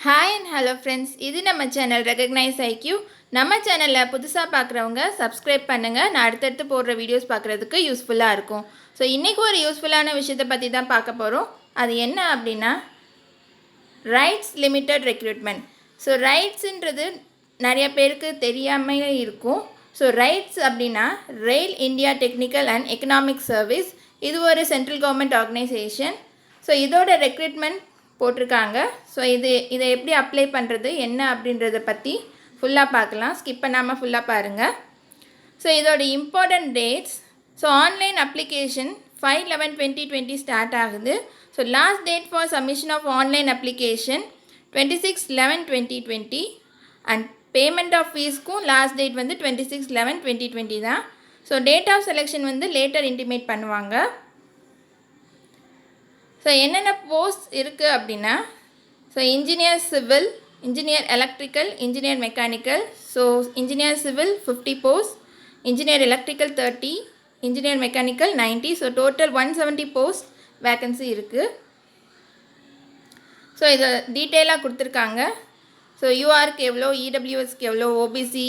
Hi and hello friends, இது நம்ம channel recognise IQ. நம்ம சேனலில் புதுசாக பார்க்குறவங்க சப்ஸ்கிரைப் பண்ணுங்கள். நான் அடுத்தடுத்து போடுற வீடியோஸ் பார்க்குறதுக்கு யூஸ்ஃபுல்லாக இருக்கும். ஸோ இன்றைக்கி ஒரு யூஸ்ஃபுல்லான விஷயத்தை பற்றி தான் பார்க்க போகிறோம். அது என்ன அப்படின்னா ரைட்ஸ் லிமிட்டட் ரெக்ரூட்மெண்ட். ஸோ ரைட்ஸுன்றது நிறைய பேருக்கு தெரியாமல் இருக்கும். ஸோ ரைட்ஸ் அப்படின்னா rail India technical and economic service. இது ஒரு சென்ட்ரல் கவர்மெண்ட் ஆர்கனைசேஷன். ஸோ இதோட ரெக்ரூட்மெண்ட் போட்டிருக்காங்க. ஸோ இதை எப்படி அப்ளை பண்ணுறது என்ன அப்படின்றத பற்றி ஃபுல்லாக பார்க்கலாம். ஸ்கிப் பண்ணாமல் ஃபுல்லாக பாருங்கள். ஸோ இதோட important dates. So online application 5/11/2020 start ஆகுது. So last date for submission of online application 26/11/2020 and payment of ஃபீஸ்க்கும் லாஸ்ட் டேட் வந்து 26/11/2020 தான். ஸோ டேட் ஆஃப் செலெக்ஷன் வந்து லேட்டர் இன்டிமேட் பண்ணுவாங்க. ஸோ என்னென்ன போஸ்ட் இருக்குது அப்படின்னா engineer civil, engineer electrical, engineer mechanical. So engineer civil 50 post, engineer electrical 30, engineer mechanical 90. So total 170 post vacancy இருக்குது. So இதை டீட்டெயிலாக கொடுத்துருக்காங்க. ஸோ யூஆருக்கு எவ்வளோ, இடபிள்யூஎஸ்க்கு எவ்வளோ, ஓபிசி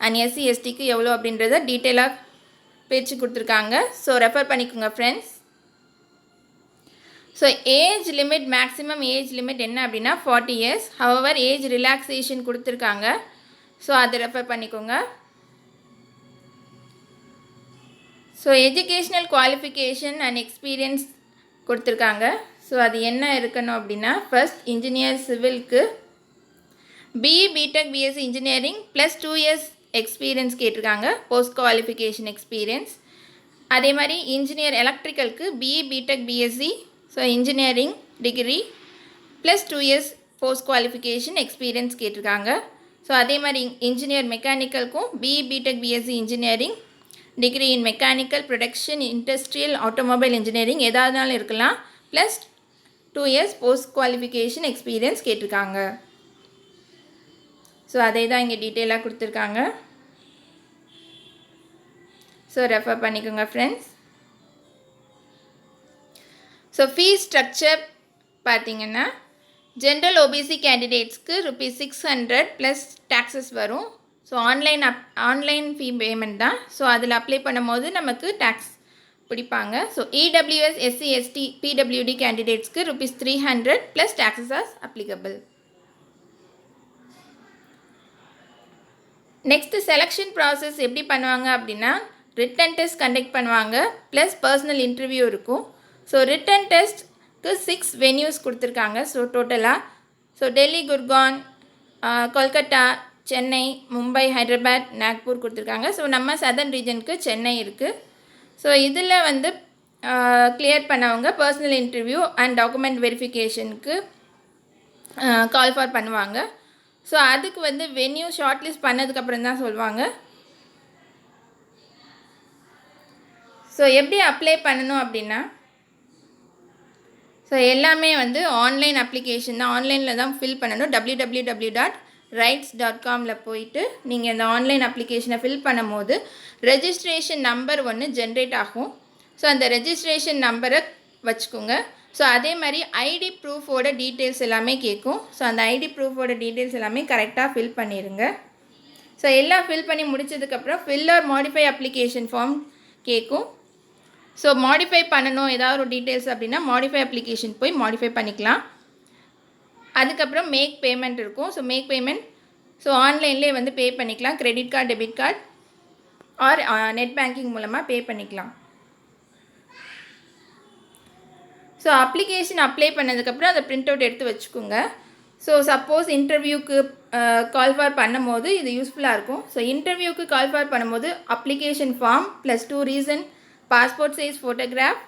அண்ட் எஸ்சி எஸ்டிக்கு எவ்வளோ அப்படின்றத டீட்டெயிலாக பிரித்து கொடுத்துருக்காங்க. ஸோ ரெஃபர் பண்ணிக்கோங்க friends. So age limit, maximum age limit என்ன அப்படின்னா 40 years. ஹவவர் ஏஜ் ரிலாக்ஸேஷன் கொடுத்துருக்காங்க. ஸோ அதை ரெஃபர் பண்ணிக்கோங்க. So educational qualification and experience கொடுத்துருக்காங்க. ஸோ அது என்ன இருக்கணும் அப்படின்னா ஃபர்ஸ்ட் இன்ஜினியர் சிவிலுக்கு BE B Tech B Sc engineering plus 2 years experience கேட்டிருக்காங்க, போஸ்ட் குவாலிஃபிகேஷன் எக்ஸ்பீரியன்ஸ். அதே மாதிரி இன்ஜினியர் எலக்ட்ரிக்கலுக்கு BE B Tech B Sc, so engineering degree plus 2 years post qualification experience கேட்டிருக்காங்க. ஸோ அதே மாதிரி இன்ஜினியர் மெக்கானிக்கலுக்கும் BE B Tech B Sc engineering degree in mechanical production industrial automobile engineering எதாவதுனாலும் இருக்கலாம், plus 2 years post qualification experience கேட்டிருக்காங்க. ஸோ அதை தான் இங்கே டீட்டெயிலாக கொடுத்துருக்காங்க. ஸோ ரெஃபர் பண்ணிக்கோங்க ஃப்ரெண்ட்ஸ். ஸோ ஃபீஸ் ஸ்ட்ரக்சர் பார்த்திங்கன்னா ஜென்ரல் ஓபிசி கேண்டிடேட்ஸ்க்கு ₹600 ப்ளஸ் டேக்ஸஸ் வரும். ஸோ ஆன்லைன் ஃபீ பேமெண்ட் தான். ஸோ அதில் அப்ளை பண்ணும்போது நமக்கு டேக்ஸ் பிடிப்பாங்க. So EWS SC ST PWD கேண்டிடேட்ஸ்க்கு ₹300 plus taxes as applicable. Next selection process எப்படி பண்ணுவாங்க அப்படின்னா ரிட்டன் டெஸ்ட் கண்டக்ட் பண்ணுவாங்க, ப்ளஸ் பர்சனல் இன்டர்வியூ இருக்கும். ஸோ ரிட்டன் டெஸ்ட்க்கு 6 venues கொடுத்துருக்காங்க. ஸோ டோட்டலாக டெல்லி, குர்கான், கொல்கட்டா, சென்னை, மும்பை, ஹைதராபாத், நாக்பூர் கொடுத்துருக்காங்க. ஸோ நம்ம சதர்ன் ரீஜனுக்கு சென்னை இருக்குது. ஸோ இதில் வந்து கிளியர் பண்ணவங்க பர்சனல் இன்டர்வியூ அண்ட் டாக்குமெண்ட் வெரிஃபிகேஷனுக்கு கால் ஃபார் பண்ணுவாங்க. ஸோ அதுக்கு வந்து வென்யூ ஷார்ட் லிஸ்ட் பண்ணதுக்கப்புறம் தான் சொல்லுவாங்க. ஸோ எப்படி அப்ளை பண்ணணும் அப்படின்னா எல்லாமே வந்து ஆன்லைன் அப்ளிகேஷன் தான், ஆன்லைனில் தான் ஃபில் பண்ணணும். www.rights.com போயிட்டு நீங்கள் இந்த ஆன்லைன் அப்ளிகேஷனை ஃபில் பண்ணும் போது ரெஜிஸ்ட்ரேஷன் நம்பர் ஒன்று ஜென்ரேட் ஆகும். ஸோ அந்த ரெஜிஸ்ட்ரேஷன் நம்பரை வச்சுக்கோங்க. ஸோ அதே மாதிரி ஐடி ப்ரூஃபோட டீட்டெயில்ஸ் எல்லாமே கேட்கும். ஸோ அந்த ஐடி ப்ரூஃபோட டீட்டெயில்ஸ் எல்லாமே கரெக்டாக ஃபில் பண்ணிடுங்க. ஸோ எல்லாம் ஃபில் பண்ணி முடிச்சதுக்கப்புறம் fill or modify application form கேட்கும். ஸோ மாடிஃபை பண்ணணும் ஏதாவது ஒரு டீட்டெயில்ஸ் அப்படின்னா மாடிஃபை அப்ளிகேஷன் போய் மாடிஃபை பண்ணிக்கலாம். அதுக்கப்புறம் மேக் பேமெண்ட் இருக்கும். ஸோ மேக் பேமெண்ட் ஆன்லைன்லேயே வந்து பே பண்ணிக்கலாம். Credit card, debit card or net banking மூலமாக பே பண்ணிக்கலாம். ஸோ அப்ளிகேஷன் அப்ளை பண்ணதுக்கப்புறம் அதை பிரிண்ட் அவுட் எடுத்து வச்சுக்கோங்க. ஸோ சப்போஸ் இன்டர்வியூக்கு கால் ஃபார் பண்ணும்போது இது யூஸ்ஃபுல்லாக இருக்கும். ஸோ இன்டர்வியூக்கு கால் ஃபார் பண்ணும்போது application form plus 2 recent passport size photograph,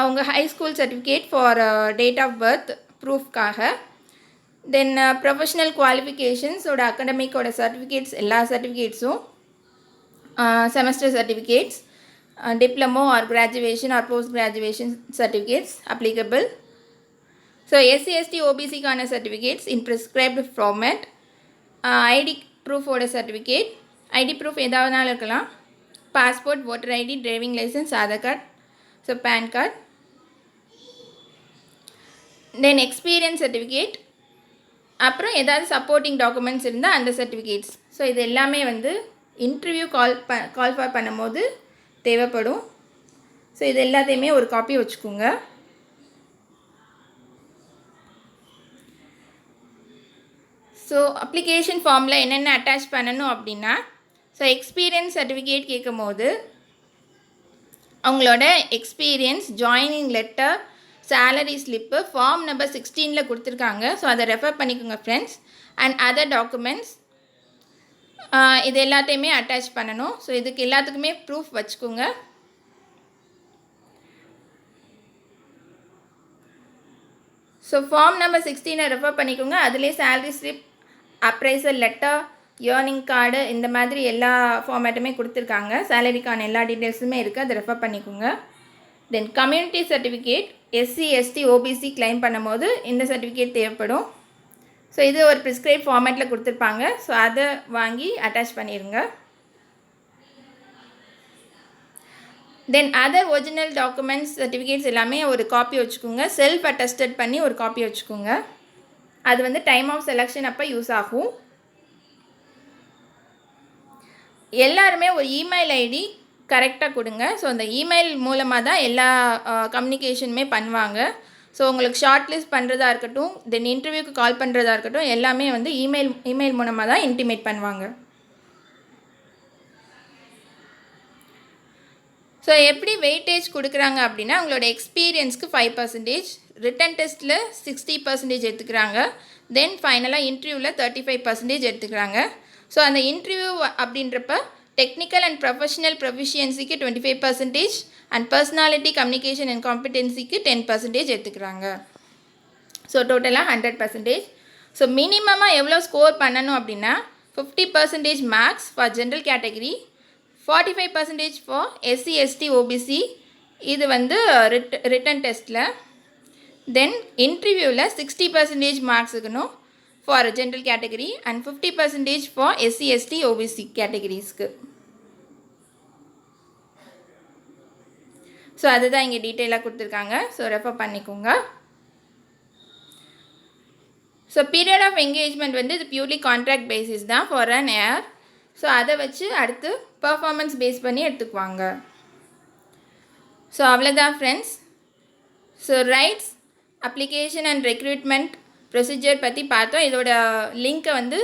உங்கள் high school certificate for date of birth ப்ரூஃப்காக, தென் ப்ரொஃபஷ்னல் குவாலிஃபிகேஷன்ஸோட அகடமிக்கோட சர்டிஃபிகேட்ஸ் எல்லா சர்டிஃபிகேட்ஸும், semester certificates, diploma or graduation or post graduation certificates applicable. So SC ST ஓபிசிக்கான certificates in prescribed format, ID ப்ரூஃபோட certificate, ID proof எதாவதுனாலும் இருக்கலாம், passport, voter ID, driving license, Aadhaar card, so PAN card. Then experience certificate, அப்புறம் ஏதாவது supporting documents இருந்தால் அந்த certificates. So இது எல்லாமே வந்து இன்டர்வியூ கால் ஃபார் பண்ணும்போது தேவைப்படும். ஸோ இது எல்லாத்தையுமே ஒரு காப்பி வச்சுக்கோங்க. ஸோ அப்ளிகேஷன் ஃபார்மில் என்னென்ன அட்டாச் பண்ணணும் அப்படின்னா, ஸோ எக்ஸ்பீரியன்ஸ் சர்டிஃபிகேட் கேட்கும் போது அவங்களோட experience, joining letter, salary slip form number 16 கொடுத்துருக்காங்க. ஸோ அதை ரெஃபர் பண்ணிக்கோங்க ஃப்ரெண்ட்ஸ். அண்ட் அதர் டாக்குமெண்ட்ஸ் இது எல்லாத்தையுமே அட்டாச் பண்ணணும். ஸோ இதுக்கு எல்லாத்துக்குமே ப்ரூஃப் வச்சுக்கோங்க. ஸோ ஃபார்ம் நம்பர் 16 ரெஃபர் பண்ணிக்கோங்க. அதிலே salary slip, appraisal letter, earning card, இந்த மாதிரி எல்லா ஃபார்மேட்டுமே கொடுத்துருக்காங்க. சேலரிக்கான எல்லா டீட்டெயில்ஸுமே இருக்குது, அதை ரெஃபர் பண்ணிக்கோங்க. Then community certificate, SC ST OBC claim பண்ணும்போது இந்த சர்டிஃபிகேட் தேவைப்படும். ஸோ இது ஒரு ப்ரிஸ்கிரைப் ஃபார்மேட்டில் கொடுத்துருப்பாங்க. ஸோ அதை வாங்கி அட்டாச் பண்ணிடுங்க. Then other original documents, certificates எல்லாமே ஒரு காப்பி வச்சுக்கோங்க. செல்ஃப் அட்டஸ்டட் பண்ணி ஒரு காப்பி வச்சுக்கோங்க. அது வந்து டைம் ஆஃப் செலெக்ஷன் அப்போ யூஸ் ஆகும். எல்லாருமே ஒரு இமெயில் ஐடி கரெக்டாக கொடுங்க. ஸோ அந்த இமெயில் மூலமாக தான் எல்லா கம்யூனிகேஷனுமே பண்ணுவாங்க. ஸோ உங்களுக்கு ஷார்ட் லிஸ்ட் பண்ணுறதா இருக்கட்டும், தென் இன்டர்வியூக்கு கால் பண்ணுறதா இருக்கட்டும், எல்லாமே வந்து இமெயில் மூலமாக தான் இன்டிமேட் பண்ணுவாங்க. ஸோ எப்படி வெயிட்டேஜ் கொடுக்குறாங்க அப்படின்னா, உங்களோட எக்ஸ்பீரியன்ஸ்க்கு 5%, ரிட்டன் டெஸ்ட்டில் 60% எடுத்துக்கிறாங்க. தென் ஃபைனலாக இன்டர்வியூவில் 35% எடுத்துக்கிறாங்க. ஸோ அந்த இன்டர்வியூ அப்படின்றப்ப டெக்னிக்கல் அண்ட் ப்ரொஃபஷனல் ப்ரொஃபிஷியன்சிக்கு 25% அண்ட் பர்சனாலிட்டி, கம்யூனிகேஷன் அண்ட் காம்பிடென்சிக்கு 10% எடுத்துக்கிறாங்க. ஸோ டோட்டலாக 100%. ஸோ மினிமமாக எவ்வளோ ஸ்கோர் பண்ணணும் அப்படின்னா 50% max for general category, 45% for SC ST OBC, இது வந்து ரிட்டன் டெஸ்ட்டில். தென் இன்டர்வியூவில் 60% மார்க்ஸ் இருக்கணும் for general category and 50% for SC ST OBC கேட்டகரிஸ்க்கு. ஸோ அதுதான் இங்கே டீட்டெயிலாக கொடுத்துருக்காங்க. ஸோ ரெஃபர் பண்ணிக்கோங்க. ஸோ பீரியட் ஆஃப் என்கேஜ்மெண்ட் வந்து இது பியூர்லி கான்ட்ராக்ட் பேசிஸ் தான் ஃபார் அன் இயர். ஸோ அதை வச்சு அடுத்து பர்ஃபார்மன்ஸ் பேஸ் பண்ணி எடுத்துக்குவாங்க. ஸோ அவ்வளோதான் friends. So rights, application and recruitment procedure பற்றி பார்த்தோம். இதோட லிங்க்கை வந்து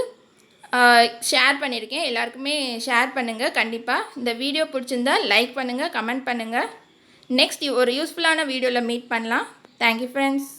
ஷேர் பண்ணியிருக்கேன். எல்லாருக்குமே ஷேர் பண்ணுங்கள் கண்டிப்பாக. இந்த வீடியோ பிடிச்சிருந்தா லைக் பண்ணுங்கள், கமெண்ட் பண்ணுங்கள். நெக்ஸ்ட் ஒரு யூஸ்ஃபுல்லான வீடியோவில் மீட் பண்ணலாம். Thank you friends.